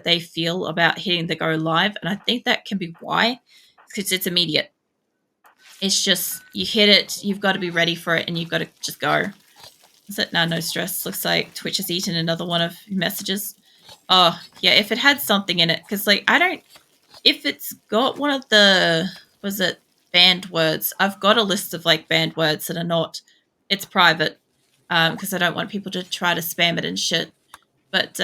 they feel about hitting the go live, and I think that can be why, because it's immediate. It's just, you hit it, you've got to be ready for it, and you've got to just go. Is it? No stress. Looks like Twitch has eaten another one of your messages. Oh, yeah, if it had something in it, because, like, if it's got one of the, was it banned words? I've got a list of, like, banned words that are not, it's private, because I don't want people to try to spam it and shit. But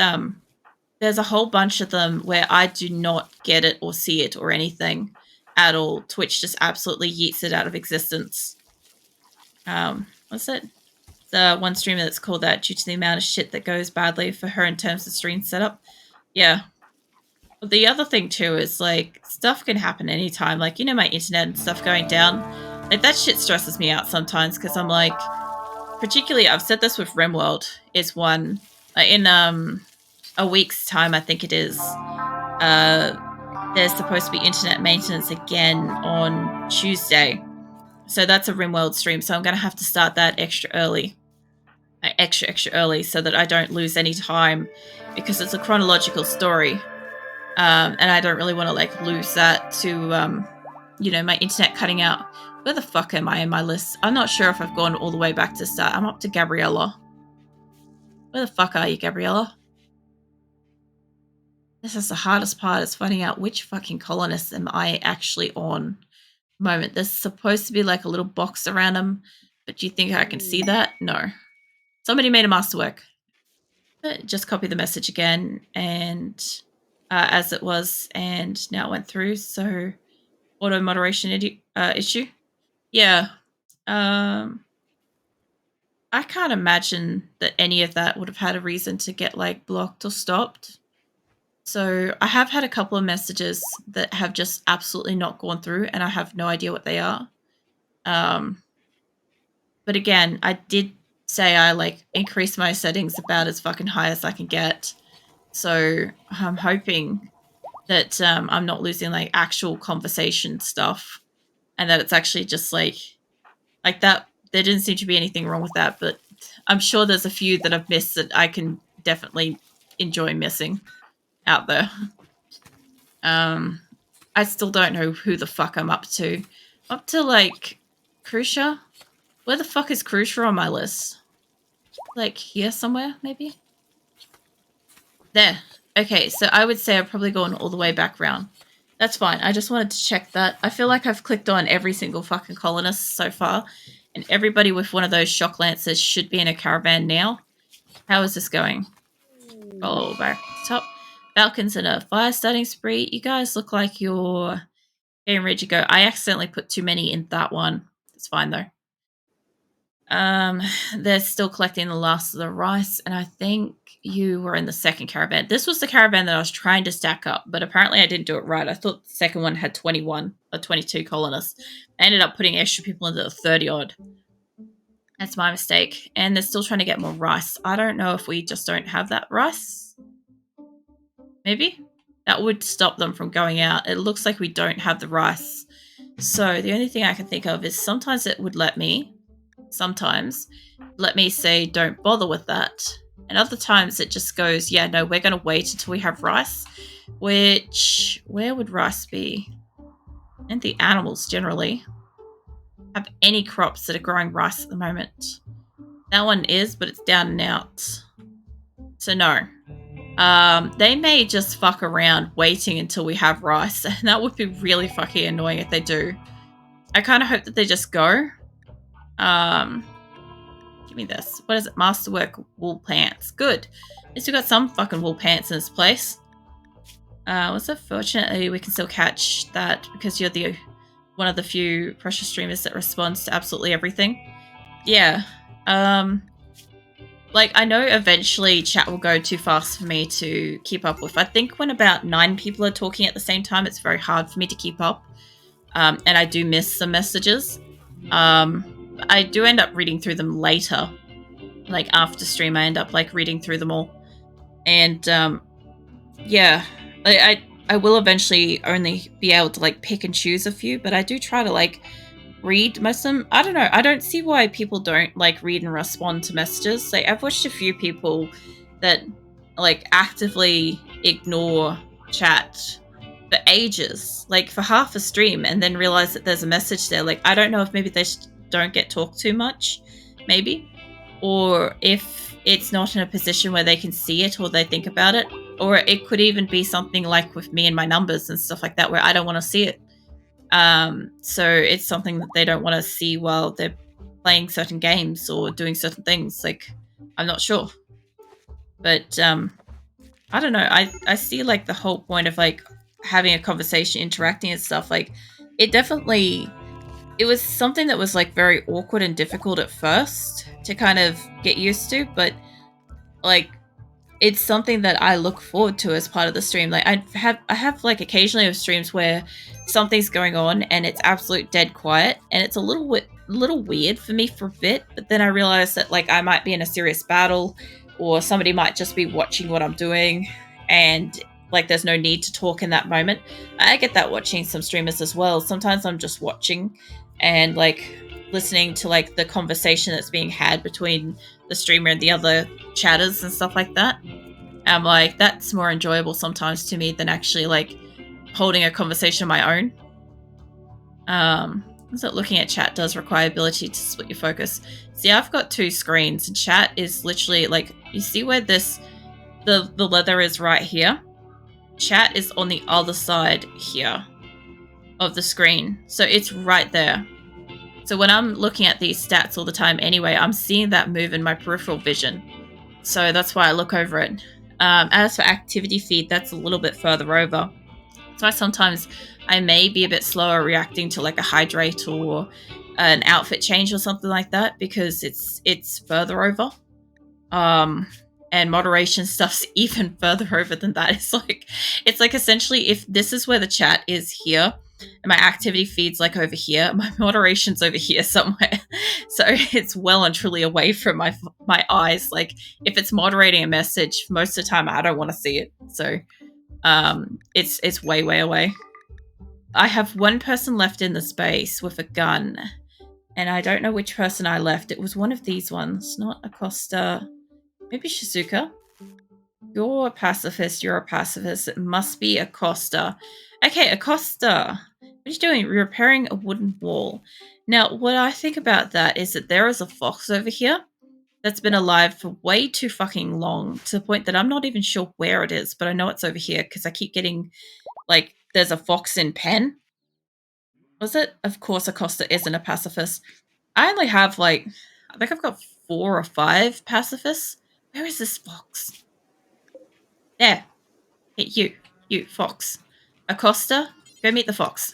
there's a whole bunch of them where I do not get it or see it or anything at all. Twitch just absolutely yeets it out of existence. What's it? The one streamer that's called that due to the amount of shit that goes badly for her in terms of stream setup. Yeah. But the other thing too is, like, stuff can happen anytime. Like, you know, my internet and stuff going down. Like, that shit stresses me out sometimes because I'm like, particularly, I've said this with RimWorld, is one in a week's time, I think it is. There's supposed to be internet maintenance again on Tuesday. So that's a RimWorld stream. So I'm going to have to start that extra early. Extra early so that I don't lose any time, because it's a chronological story. And I don't really want to, like, lose that to, you know, my internet cutting out. Where the fuck am I in my list? I'm not sure if I've gone all the way back to start. I'm up to Gabriella. Where the fuck are you, Gabriella? This is the hardest part, is finding out which fucking colonist am I actually on. Moment. There's supposed to be, like, a little box around them, but do you think I can see that? No. Somebody made a masterwork. Just copy the message again, and as it was, and now it went through. So, auto moderation issue. Yeah. I can't imagine that any of that would have had a reason to get, like, blocked or stopped. So I have had a couple of messages that have just absolutely not gone through, and I have no idea what they are. But again, I did say I, like, increase my settings about as fucking high as I can get. So I'm hoping that I'm not losing, like, actual conversation stuff, and that it's actually just like that. There didn't seem to be anything wrong with that, but I'm sure there's a few that I've missed that I can definitely enjoy missing out there. I still don't know who the fuck I'm up to. Up to, like, Crucia? Where the fuck is Crucia on my list? Like, here somewhere, maybe? There. Okay, so I would say I've probably gone all the way back round. That's fine. I just wanted to check that. I feel like I've clicked on every single fucking colonist so far, and everybody with one of those shock lancers should be in a caravan now. How is this going? Follow back top. Falcons and a fire starting spree. You guys look like you're getting ready to go. I accidentally put too many in that one. It's fine though. They're still collecting the last of the rice, and I think you were in the second caravan. This was the caravan that I was trying to stack up, but apparently I didn't do it right. I thought the second one had 21 or 22 colonists. I ended up putting extra people into the 30-odd. That's my mistake. And they're still trying to get more rice. I don't know if we just don't have that rice. Maybe? That would stop them from going out. It looks like we don't have the rice. So the only thing I can think of is sometimes it would let me say don't bother with that, and other times it just goes, yeah, no, we're going to wait until we have rice. Which, where would rice be? And the animals generally have any crops that are growing rice at the moment. That one is, but it's down and out, so no. They may just fuck around waiting until we have rice, and that would be really fucking annoying if they do. I kind of hope that they just go. Give me this. What is it? Masterwork wool pants. Good. At least we got some fucking wool pants in this place. What's it? Fortunately, we can still catch that because you're the one of the few precious streamers that responds to absolutely everything. Yeah. Like, I know eventually chat will go too fast for me to keep up with. I think when about 9 people are talking at the same time, it's very hard for me to keep up. And I do miss some messages. I do end up reading through them later. Like, after stream, I end up, like, reading through them all. And, yeah. I will eventually only be able to, like, pick and choose a few, but I do try to, like, read most of them. I don't know. I don't see why people don't, like, read and respond to messages. Like, I've watched a few people that, like, actively ignore chat for ages, like for half a stream, and then realize that there's a message there. Like, I don't know if maybe they don't get talked too much, maybe, or if it's not in a position where they can see it or they think about it, or it could even be something like with me and my numbers and stuff like that where I don't want to see it. So it's something that they don't want to see while they're playing certain games or doing certain things. Like, I'm not sure, but I don't know. I see like the whole point of like having a conversation, interacting and stuff. Like, it was something that was like very awkward and difficult at first to kind of get used to, but like it's something that I look forward to as part of the stream. Like, I have like occasionally of streams where something's going on and it's absolute dead quiet, and it's a little weird for me for a bit, but then I realize that like I might be in a serious battle, or somebody might just be watching what I'm doing, and like there's no need to talk in that moment. I get that watching some streamers as well. Sometimes I'm just watching and like listening to like the conversation that's being had between the streamer and the other chatters and stuff like that. I'm like, that's more enjoyable sometimes to me than actually like holding a conversation of my own. So looking at chat does require ability to split your focus. See, I've got two screens, and chat is literally like, you see where the leather is right here? Chat is on the other side here of the screen. So it's right there. So when I'm looking at these stats all the time anyway, I'm seeing that move in my peripheral vision. So that's why I look over it. As for activity feed, that's a little bit further over. That's why sometimes I may be a bit slower reacting to like a hydrate or an outfit change or something like that, because it's further over. And moderation stuff's even further over than that. It's like essentially, if this is where the chat is here and my activity feed's like over here, my moderation's over here somewhere. So it's well and truly away from my eyes. Like, if it's moderating a message, most of the time I don't want to see it. So it's way away. I have one person left in the space with a gun, and I don't know which person I left. It was one of these ones, not Acosta. Maybe Shizuka. You're a pacifist. You're a pacifist. It must be Acosta. Okay, Acosta. What are you doing? You're repairing a wooden wall. Now, what I think about that is that there is a fox over here that's been alive for way too fucking long, to the point that I'm not even sure where it is, but I know it's over here because I keep getting, like, there's a fox in pen. Was it? Of course, Acosta isn't a pacifist. I only have, like, I think I've got 4 or 5 pacifists. Where is this fox? There. Hey, you, fox. Acosta, go meet the fox.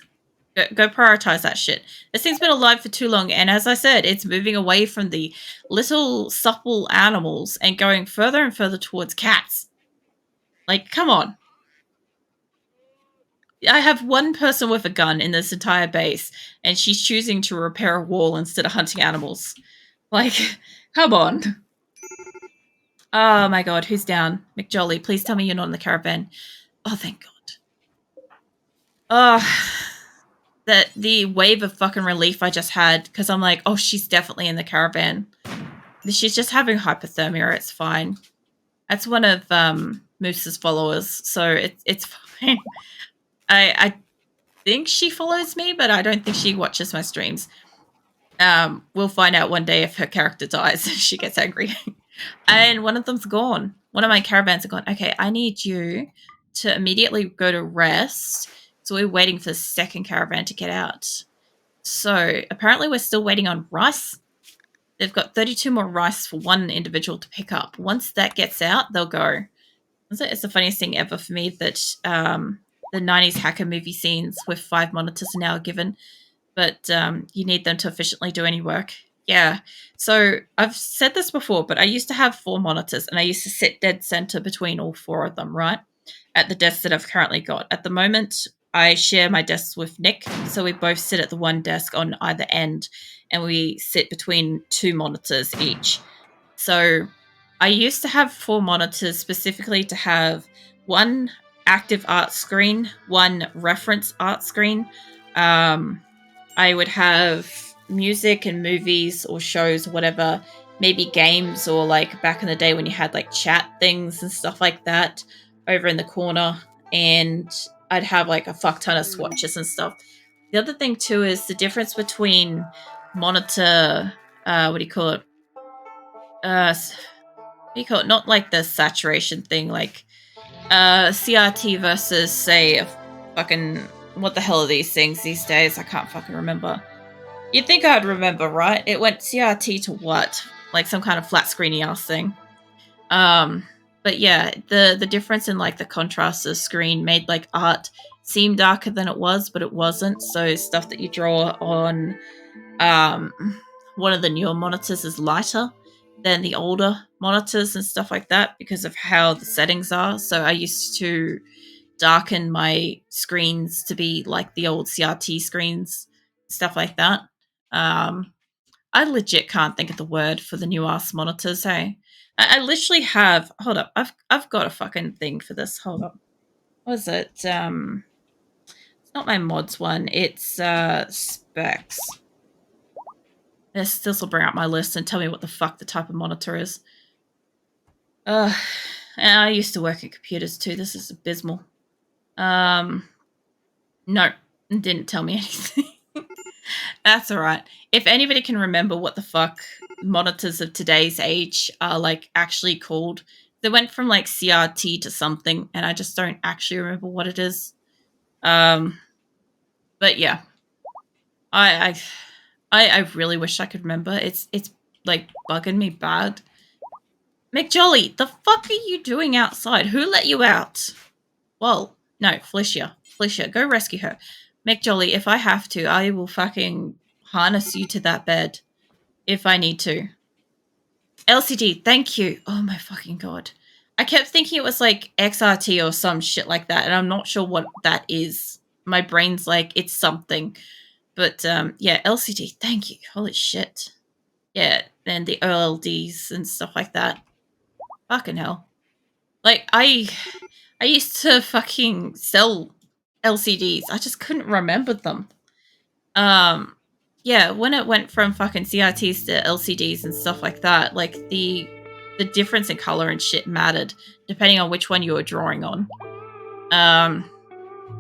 Go prioritize that shit. This thing's been alive for too long, and as I said, it's moving away from the little supple animals and going further and further towards cats. Like, come on. I have one person with a gun in this entire base, and she's choosing to repair a wall instead of hunting animals. Like, come on. Oh my god, who's down? McJolly, please tell me you're not in the caravan. Oh, thank god. The wave of fucking relief I just had, because I'm like, oh, she's definitely in the caravan. She's just having hypothermia. It's fine. That's one of Moose's followers, so it's fine. I think she follows me, but I don't think she watches my streams. We'll find out one day if her character dies. She gets angry. And one of them's gone. One of my caravans are gone. Okay, I need you to immediately go to rest. So we're waiting for the second caravan to get out. So apparently we're still waiting on rice. They've got 32 more rice for one individual to pick up. Once that gets out, they'll go. It's the funniest thing ever for me that the 90s hacker movie scenes with 5 monitors are now given, but you need them to efficiently do any work. Yeah. So I've said this before, but I used to have 4 monitors, and I used to sit dead center between all 4 of them, right? At the desk that I've currently got. At the moment, I share my desks with Nick, so we both sit at the one desk on either end, and we sit between 2 monitors each. So I used to have 4 monitors specifically to have one active art screen, one reference art screen. I would have music and movies or shows or whatever, maybe games, or like back in the day when you had like chat things and stuff like that. over in the corner, and I'd have like a fuck ton of swatches and stuff. The other thing too is the difference between monitor, what do you call it? What do you call it? Not like the saturation thing, like CRT versus say a fucking, what the hell are these things these days? I can't fucking remember. You'd think I'd remember, right? It went CRT to what? Like some kind of flat screeny ass thing. But yeah, the difference in like the contrast of the screen made like art seem darker than it was, but it wasn't. So stuff that you draw on um one of the newer monitors is lighter than the older monitors and stuff like that because of how the settings are. So I used to darken my screens to be like the old CRT screens, stuff like that. Um, I legit can't think of the word for the new ass monitors. Hey, I literally have. Hold up, I've got a fucking thing for this. Hold up, what is it? It's not my mods one. It's specs. This will bring up my list and tell me what the fuck the type of monitor is. And I used to work at computers too. This is abysmal. No, it didn't tell me anything. That's all right. If anybody can remember what the fuck monitors of today's age are like actually called, they went from like CRT to something, and I just don't actually remember what it is. But yeah, I really wish I could remember. It's like bugging me bad. McJolly, the fuck are you doing outside? Who let you out? Well, no, Felicia, go rescue her. McJolly, if I have to, I will fucking harness you to that bed if I need to. LCD, thank you. Oh my fucking god. I kept thinking it was like XRT or some shit like that, and I'm not sure what that is. My brain's like, it's something. But yeah, LCD, thank you. Holy shit. Yeah, and the OLEDs and stuff like that. Fucking hell. Like, I used to fucking sell LCDs. I just couldn't remember them. Yeah, when it went from fucking CRTs to LCDs and stuff like that, like the difference in color and shit mattered depending on which one you were drawing on.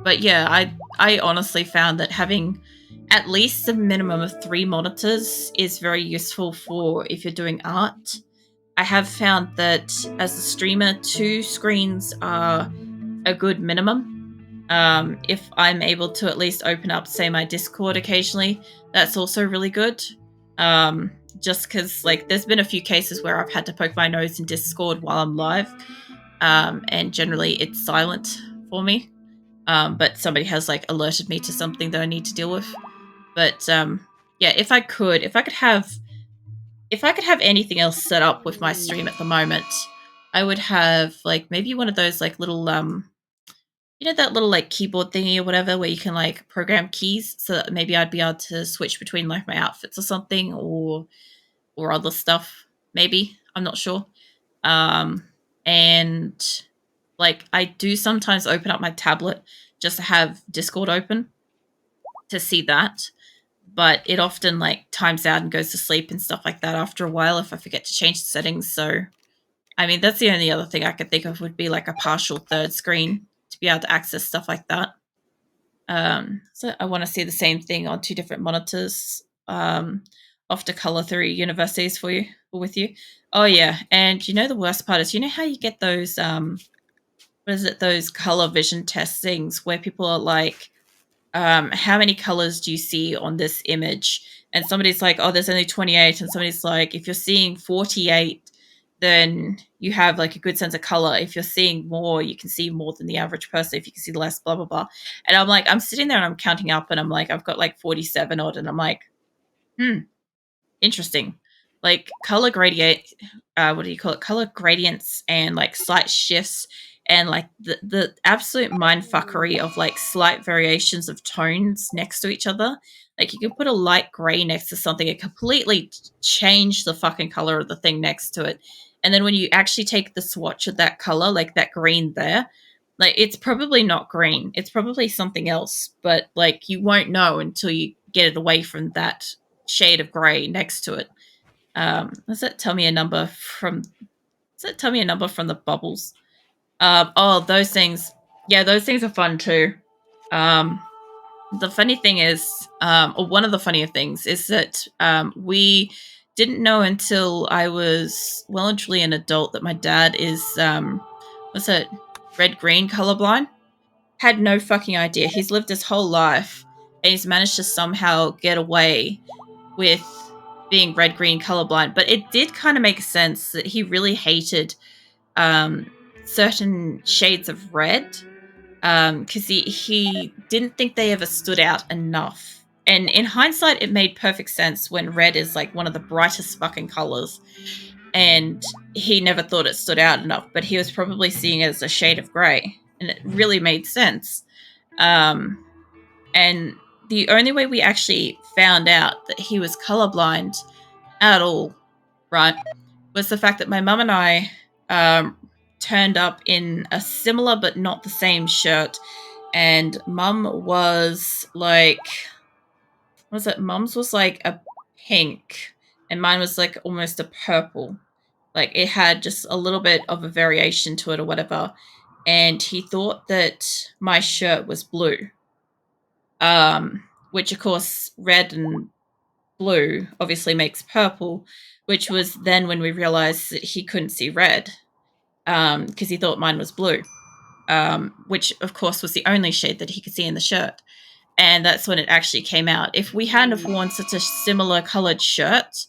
But yeah, I honestly found that having at least a minimum of 3 monitors is very useful for if you're doing art. I have found that as a streamer, 2 screens are a good minimum. If I'm able to at least open up, say, my Discord occasionally, that's also really good. Just because, like, there's been a few cases where I've had to poke my nose in Discord while I'm live, and generally it's silent for me. But somebody has like alerted me to something that I need to deal with. But yeah, if I could have anything else set up with my stream at the moment, I would have like maybe one of those like little you know, that little like keyboard thingy or whatever where you can like program keys, so that maybe I'd be able to switch between like my outfits or something, or other stuff. Maybe, I'm not sure. And like I do sometimes open up my tablet just to have Discord open to see that, but it often like times out and goes to sleep and stuff like that after a while if I forget to change the settings. So I mean, that's the only other thing I could think of would be like a partial third screen to be able to access stuff like that. So I want to see the same thing on 2 different monitors. Off to color through universities for you or with you. Oh yeah, and you know the worst part is, you know how you get those what is it, those color vision test things where people are like, how many colors do you see on this image? And somebody's like, oh, there's only 28, and somebody's like, if you're seeing 48, then you have like a good sense of color. If you're seeing more, you can see more than the average person. If you can see less, blah blah blah. And I'm like, I'm sitting there and I'm counting up, and I'm like, I've got like 47 odd, and I'm like, interesting. Like color gradient, what do you call it? Color gradients and like slight shifts, and like the absolute mind fuckery of like slight variations of tones next to each other. Like you can put a light gray next to something and completely change the fucking color of the thing next to it. And then when you actually take the swatch of that color, like that green there, like it's probably not green. It's probably something else, but like you won't know until you get it away from that shade of gray next to it. Does that tell me a number from the bubbles? Oh, those things. Yeah, those things are fun too. The funny thing is, or one of the funnier things is that we didn't know until I was well and truly an adult that my dad is, what's it, red-green colorblind. Had no fucking idea. He's lived his whole life and he's managed to somehow get away with being red-green colorblind. But it did kind of make sense that he really hated certain shades of red because he didn't think they ever stood out enough. And in hindsight, it made perfect sense when red is like one of the brightest fucking colors, and he never thought it stood out enough. But he was probably seeing it as a shade of gray, and it really made sense. And the only way we actually found out that he was colorblind at all, right, was the fact that my mum and I turned up in a similar but not the same shirt. And mum was like, what was it? Mum's was like a pink, and mine was like almost a purple. Like it had just a little bit of a variation to it or whatever. And he thought that my shirt was blue, which of course red and blue obviously makes purple, which was then when we realized that he couldn't see red because he thought mine was blue, which of course was the only shade that he could see in the shirt. And that's when it actually came out. If we hadn't have worn such a similar colored shirt,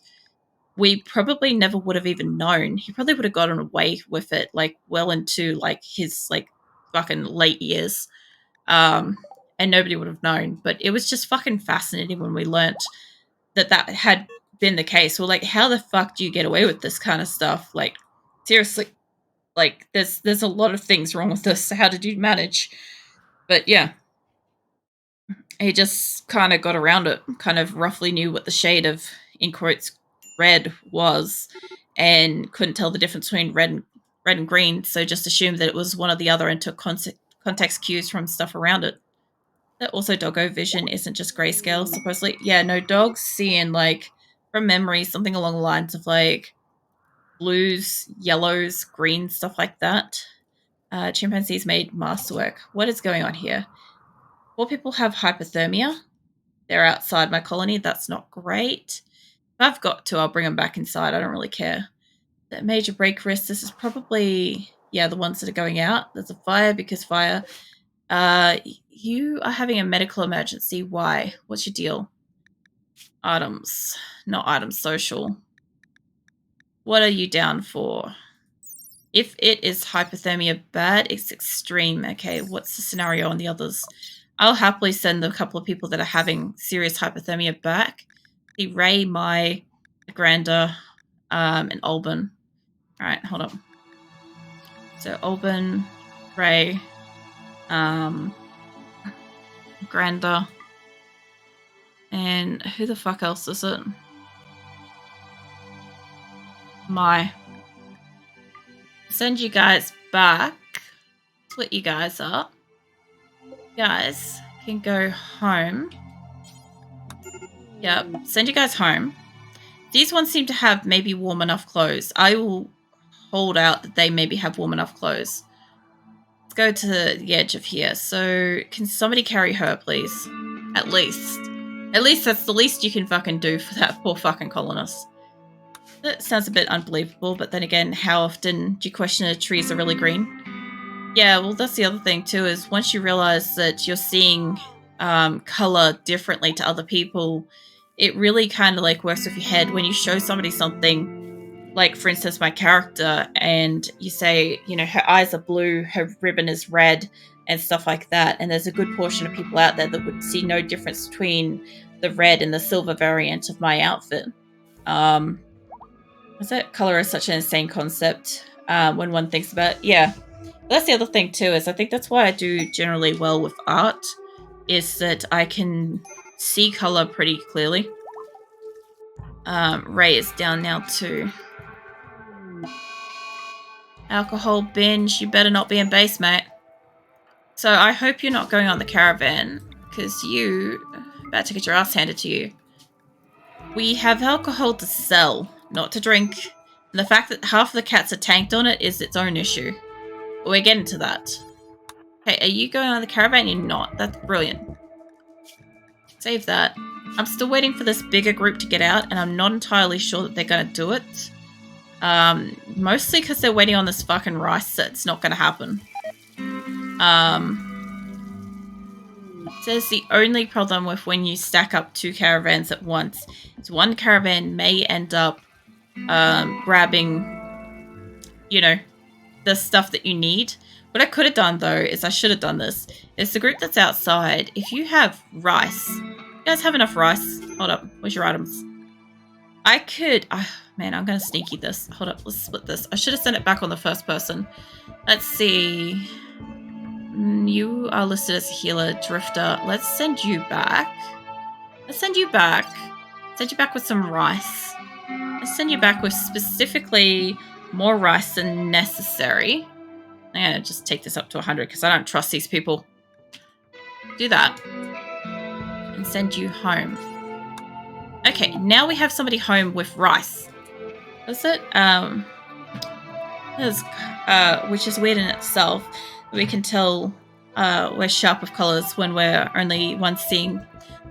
we probably never would have even known. He probably would have gotten away with it, like well into like his like fucking late years, and nobody would have known. But it was just fucking fascinating when we learnt that that had been the case. Well, like, how the fuck do you get away with this kind of stuff? Like, seriously, like there's a lot of things wrong with this. So how did you manage? But yeah, he just kind of got around it, kind of roughly knew what the shade of, in quotes, red was, and couldn't tell the difference between red and green, so just assumed that it was one or the other and took context cues from stuff around it. That also doggo vision isn't just grayscale, supposedly. Yeah, no, dogs seeing, like, from memory, something along the lines of, like, blues, yellows, greens, stuff like that. Chimpanzees made masterwork. What is going on here? 4 people have hypothermia. They're outside my colony. That's not great. If I've got to, I'll bring them back inside. I don't really care. That major break risk. This is probably, yeah, the ones that are going out. There's a fire because fire. You are having a medical emergency. Why? What's your deal? Items. Not items, social. What are you down for? If it is hypothermia bad, it's extreme. Okay, what's the scenario on the others? I'll happily send a couple of people that are having serious hypothermia back. The Ray, Mai, Grander, and Alban. All right, hold on. So Alban, Ray, Grander, and who the fuck else is it? Mai. Send you guys back. Split you guys up. You guys can go home. Yep, send you guys home. These ones seem to have maybe warm enough clothes. I will hold out that they maybe have warm enough clothes. Let's go to the edge of here. So, can somebody carry her, please? At least. At least that's the least you can fucking do for that poor fucking colonist. That sounds a bit unbelievable, but then again, how often do you question if trees are really green? Yeah, well, that's the other thing too, is once you realize that you're seeing color differently to other people, it really kind of like works with your head. When you show somebody something, like for instance my character, and you say, you know, her eyes are blue, her ribbon is red, and stuff like that, and there's a good portion of people out there that would see no difference between the red and the silver variant of my outfit. Is that color is such an insane concept when one thinks about it? Yeah. That's the other thing too, is I think that's why I do generally well with art, is that I can see color pretty clearly. Ray is down now too. Alcohol binge, you better not be in base, mate. So I hope you're not going on the caravan, because you about to get your ass handed to you. We have alcohol to sell, not to drink. And the fact that half of the cats are tanked on it is its own issue. we're getting to that. Okay, are you going on the caravan? You're not. That's brilliant. Save that. I'm still waiting for this bigger group to get out, and I'm not entirely sure that they're going to do it. Mostly because they're waiting on this fucking rice that's not going to happen. It says the only problem with when you stack up 2 caravans at once is one caravan may end up grabbing, you know, the stuff that you need. What I could have done, though, is I should have done this. It's the group that's outside. If you have rice, you guys have enough rice? Hold up. Where's your items? I could... man, I'm going to sneaky this. Hold up. Let's split this. I should have sent it back on the first person. Let's see. You are listed as a healer, drifter. Let's send you back. Let's send you back. Send you back with some rice. Let's send you back with specifically more rice than necessary. I'm going to just take this up to 100 because I don't trust these people. Do that. And send you home. Okay, now we have somebody home with rice. That's it. Which is weird in itself. We can tell we're sharp of colours when we're only one seeing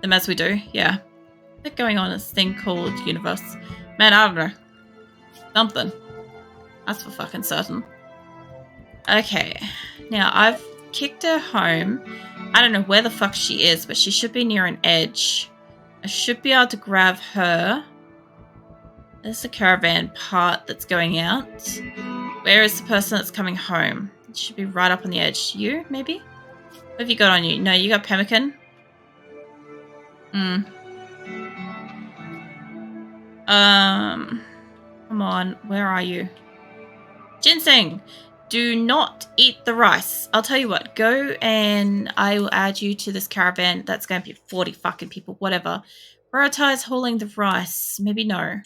them as we do. Yeah. They're going on this thing called universe. Man, I don't know. Something. That's for fucking certain. Okay. Now, I've kicked her home. I don't know where the fuck she is, but she should be near an edge. I should be able to grab her. There's the caravan part that's going out. Where is the person that's coming home? It should be right up on the edge. You, maybe? What have you got on you? No, you got pemmican? Come on. Where are you? Ginseng! Do not eat the rice. I'll tell you what. Go and I will add you to this caravan. That's going to be 40 fucking people. Whatever. Prioritize hauling the rice. Maybe no.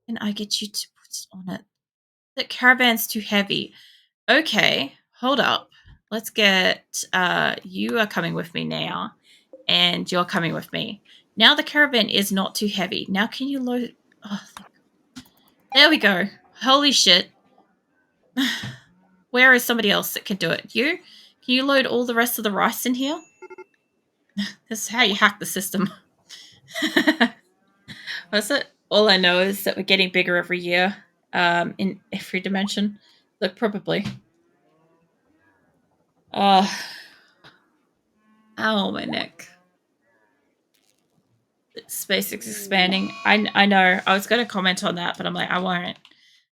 And I get you to put it on it. That caravan's too heavy. Okay. Hold up. Let's get... you are coming with me now. And you're coming with me. Now the caravan is not too heavy. Now can you load... Oh, there we go. Holy shit. Where is somebody else that can do it? You? Can you load all the rest of the rice in here? This is how you hack the system. What's it? All I know is that we're getting bigger every year in every dimension. Look, probably. Ow, my neck. Space is expanding. I know. I was going to comment on that, but I'm like, I won't.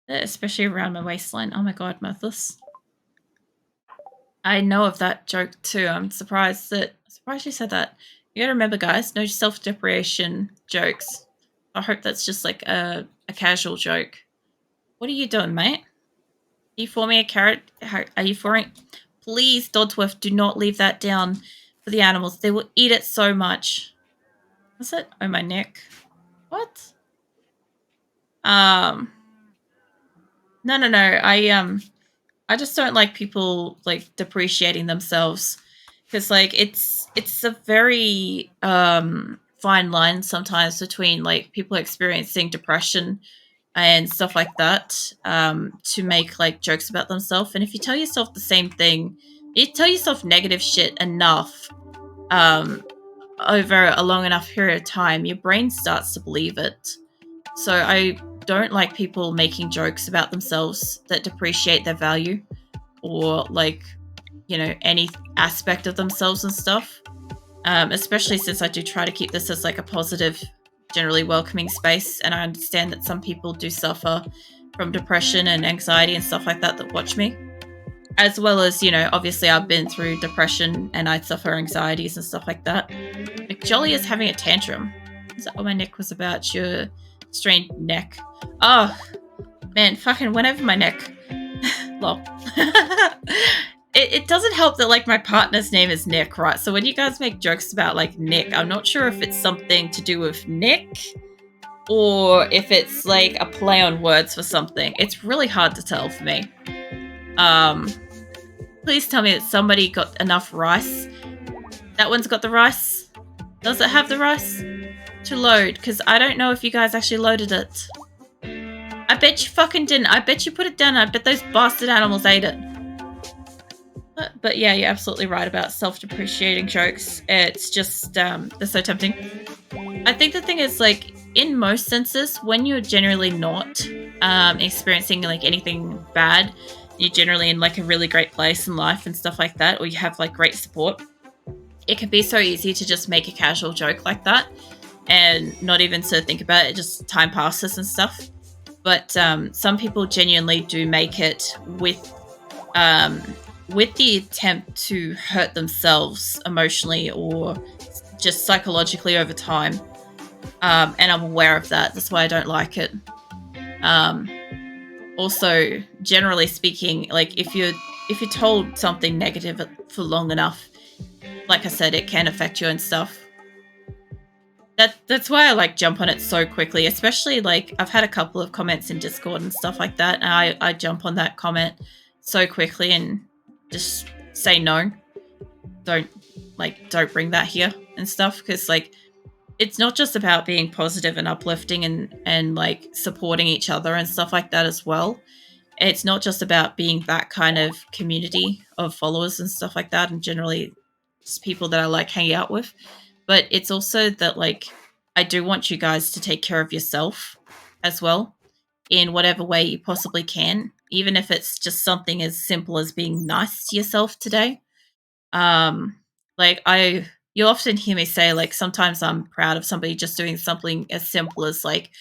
Especially around my waistline. Oh my god, Murthus. I know of that joke too. I'm surprised you said that. You gotta remember, guys, no self-depreciation jokes. I hope that's just like a casual joke. What are you doing, mate? Are you forming a carrot? Are you forming? Please, Dodsworth, do not leave that down for the animals. They will eat it so much. What's it? Oh, my neck. What? No. I just don't like people like depreciating themselves because like it's a very fine line sometimes between like people experiencing depression and stuff like that to make like jokes about themselves. And if you tell yourself the same thing, you tell yourself negative shit enough over a long enough period of time, your brain starts to believe it. So I don't like people making jokes about themselves that depreciate their value or like, you know, any aspect of themselves and stuff. Especially since I do try to keep this as like a positive, generally welcoming space. And I understand that some people do suffer from depression and anxiety and stuff like that watch me. As well as, you know, obviously I've been through depression and I suffer anxieties and stuff like that. Like Jolly is having a tantrum. Is that what my neck was about? Your strained neck. Oh, man, fucking went over my neck. Lol. It doesn't help that, like, my partner's name is Nick, right? So when you guys make jokes about, like, Nick, I'm not sure if it's something to do with Nick or if it's, like, a play on words for something. It's really hard to tell for me. Please tell me that somebody got enough rice. That one's got the rice. Does it have the rice to load? Because I don't know if you guys actually loaded it. I bet you fucking didn't. I bet you put it down. I bet those bastard animals ate it. But yeah, you're absolutely right about self-depreciating jokes. It's just, they're so tempting. I think the thing is, like, in most senses, when you're generally not experiencing, like, anything bad, you're generally in, like, a really great place in life and stuff like that, or you have, like, great support, it can be so easy to just make a casual joke like that and not even to think about it, just time passes and stuff. But some people genuinely do make it with the attempt to hurt themselves emotionally or just psychologically over time. And I'm aware of that. That's why I don't like it. Also, generally speaking, like if you're told something negative for long enough, like I said, it can affect you and stuff. That's why I like jump on it so quickly, especially like I've had a couple of comments in Discord and stuff like that, and I jump on that comment so quickly and just say no. Don't bring that here and stuff, because like it's not just about being positive and uplifting and like supporting each other and stuff like that as well. It's not just about being that kind of community of followers and stuff like that, and generally just people that I like hanging out with. But it's also that, like, I do want you guys to take care of yourself as well in whatever way you possibly can, even if it's just something as simple as being nice to yourself today. Like, you'll often hear me say, like, sometimes I'm proud of somebody just doing something as simple as, like,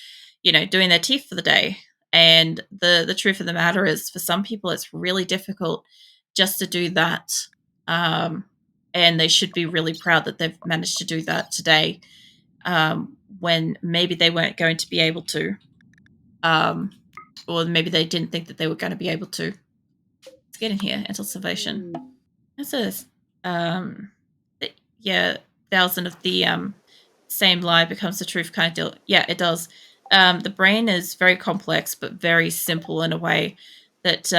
doing their teeth for the day. And the truth of the matter is, for some people, it's really difficult just to do that. And they should be really proud that they've managed to do that today, when maybe they weren't going to be able to, or maybe they didn't think that they were going to be able to. Let's get in here. Until salvation. It says, yeah, 1,000 of the same lie becomes the truth kind of deal. Yeah, it does. The brain is very complex, but very simple in a way that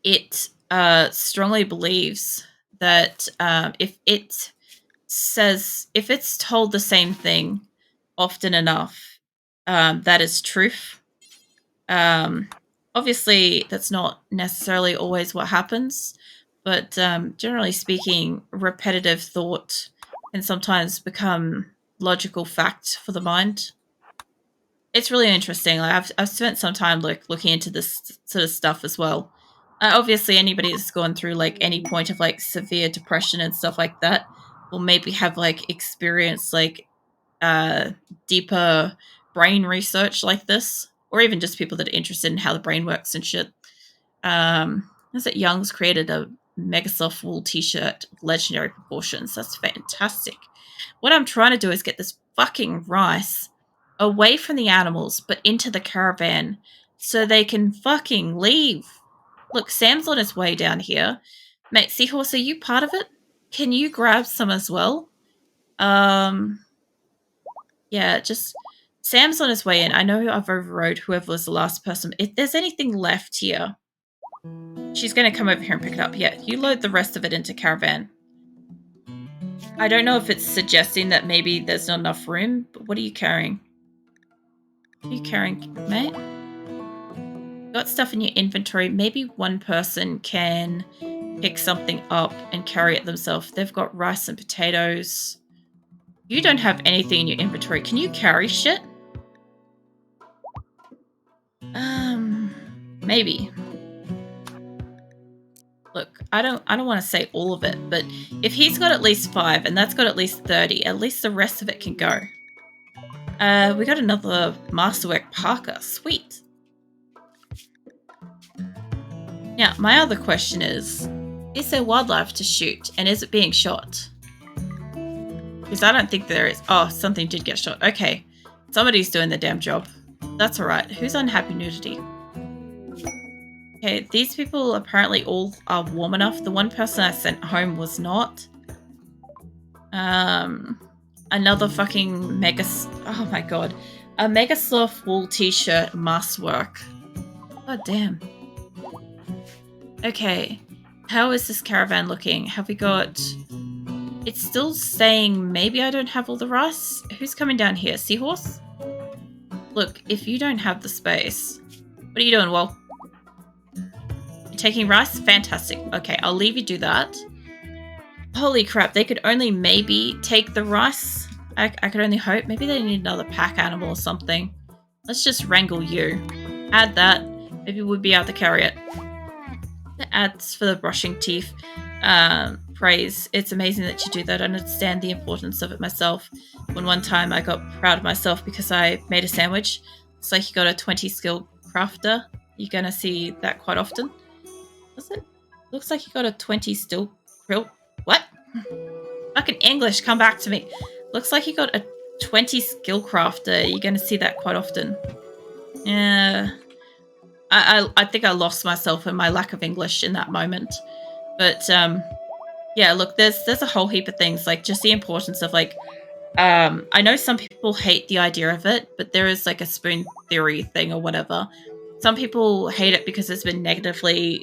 it strongly believes that if it's told the same thing often enough, that is truth. Obviously, that's not necessarily always what happens, but generally speaking, repetitive thought can sometimes become logical fact for the mind. It's really interesting. Like, I've spent some time looking into this sort of stuff as well. Obviously, anybody that's gone through like any point of like severe depression and stuff like that will maybe have like experienced like deeper brain research like this, or even just people that are interested in how the brain works and shit. Is that Young's created a mega soft wool t-shirt of legendary proportions. That's fantastic. What I'm trying to do is get this fucking rice away from the animals, but into the caravan so they can fucking leave. Look, Sam's on his way down here. Mate, Seahorse, are you part of it? Can you grab some as well? Yeah, just Sam's on his way in. I know I've overrode whoever was the last person. If there's anything left here, she's going to come over here and pick it up. Yeah, you load the rest of it into caravan. I don't know if it's suggesting that maybe there's not enough room, but what are you carrying? What are you carrying, mate? Got stuff in your inventory. Maybe one person can pick something up and carry it themselves. They've got rice and potatoes. You don't have anything in your inventory. Can you carry shit? Maybe. Look, I don't want to say all of it, but if he's got at least 5 and that's got at least 30, at least the rest of it can go. We got another Masterwork Parker. Sweet. Now, my other question is there wildlife to shoot, and is it being shot? Because I don't think there is. Oh, something did get shot. Okay. Somebody's doing the damn job. That's alright. Who's unhappy nudity? Okay, these people apparently all are warm enough. The one person I sent home was not. Another fucking mega... Oh my god. A mega soft wool t-shirt masterwork. God damn. Okay. How is this caravan looking? Have we got... It's still saying maybe I don't have all the rice. Who's coming down here? Seahorse? Look, if you don't have the space... What are you doing, Wal? You're taking rice? Fantastic. Okay, I'll leave you do that. Holy crap, they could only maybe take the rice. I could only hope. Maybe they need another pack animal or something. Let's just wrangle you. Add that. Maybe we'll be able to carry it. It adds for the brushing teeth. Praise. It's amazing that you do that. I understand the importance of it myself. When one time I got proud of myself because I made a sandwich. It's like you got a 20 skill crafter. You're gonna see that quite often. Was it? Looks like you got a 20 still grill. What? Fucking English, come back to me. Looks like you got a 20 skill crafter. You're gonna see that quite often. Yeah. I think I lost myself in my lack of English in that moment. But yeah, look, there's a whole heap of things, like just the importance of like I know some people hate the idea of it, but there is like a spoon theory thing or whatever. Some people hate it because it's been negatively